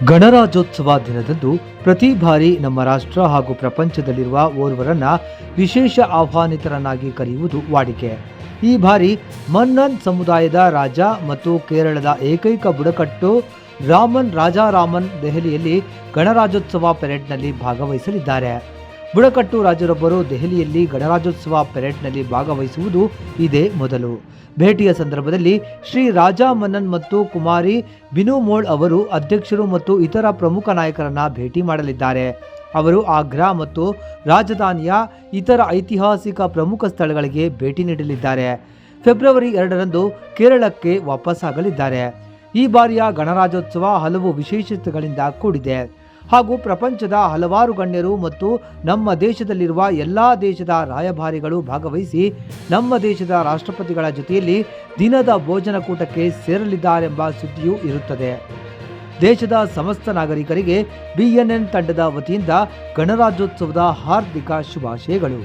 ಗಣರಾಜ್ಯೋತ್ಸವ ದಿನದಂದು ಪ್ರತಿ ಬಾರಿ ನಮ್ಮ ರಾಷ್ಟ್ರ ಹಾಗೂ ಪ್ರಪಂಚದಲ್ಲಿರುವ ಓರ್ವರನ್ನ ವಿಶೇಷ ಆಹ್ವಾನಿತರನ್ನಾಗಿ ಕರೆಯುವುದು ವಾಡಿಕೆ. ಈ ಬಾರಿ ಮನ್ನನ್ ಸಮುದಾಯದ ರಾಜ ಮತ್ತು ಕೇರಳದ ಏಕೈಕ ಬುಡಕಟ್ಟು ರಾಜಾರಾಮನ್ ದೆಹಲಿಯಲ್ಲಿ ಗಣರಾಜ್ಯೋತ್ಸವ ಪೆರೇಡ್ನಲ್ಲಿ ಭಾಗವಹಿಸಲಿದ್ದಾರೆ. ಬುಡಕಟ್ಟು ರಾಜರೊಬ್ಬರು ದೆಹಲಿಯಲ್ಲಿ ಗಣರಾಜ್ಯೋತ್ಸವ ಪೆರೇಡ್ನಲ್ಲಿ ಭಾಗವಹಿಸುವುದು ಇದೇ ಮೊದಲು. ಭೇಟಿಯ ಸಂದರ್ಭದಲ್ಲಿ ಶ್ರೀ ರಾಜ ಮನ್ನನ್ ಮತ್ತು ಕುಮಾರಿ ಬಿನುಮೋಳ್ ಅವರು ಅಧ್ಯಕ್ಷರು ಮತ್ತು ಇತರ ಪ್ರಮುಖ ನಾಯಕರನ್ನ ಭೇಟಿ ಮಾಡಲಿದ್ದಾರೆ. ಅವರು ಆಗ್ರಾ ಮತ್ತು ರಾಜಧಾನಿಯ ಇತರ ಐತಿಹಾಸಿಕ ಪ್ರಮುಖ ಸ್ಥಳಗಳಿಗೆ ಭೇಟಿ ನೀಡಲಿದ್ದಾರೆ. ಫೆಬ್ರವರಿ 2ರಂದು ಕೇರಳಕ್ಕೆ ವಾಪಸ್ಸಾಗಲಿದ್ದಾರೆ. ಈ ಬಾರಿಯ ಗಣರಾಜ್ಯೋತ್ಸವ ಹಲವು ವಿಶೇಷತೆಗಳಿಂದ ಕೂಡಿದೆ ಹಾಗೂ ಪ್ರಪಂಚದ ಹಲವಾರು ಗಣ್ಯರು ಮತ್ತು ನಮ್ಮ ದೇಶದಲ್ಲಿರುವ ಎಲ್ಲ ದೇಶದ ರಾಯಭಾರಿಗಳು ಭಾಗವಹಿಸಿ ನಮ್ಮ ದೇಶದ ರಾಷ್ಟ್ರಪತಿಗಳ ಜೊತೆಯಲ್ಲಿ ದಿನದ ಭೋಜನ ಕೂಟಕ್ಕೆ ಸೇರಲಿದ್ದಾರೆಂಬ ಸುದ್ದಿಯೂ ಇರುತ್ತದೆ. ದೇಶದ ಸಮಸ್ತ ನಾಗರಿಕರಿಗೆ BNN ತಂಡದ ವತಿಯಿಂದ ಗಣರಾಜ್ಯೋತ್ಸವದ ಹಾರ್ದಿಕ ಶುಭಾಶಯಗಳು.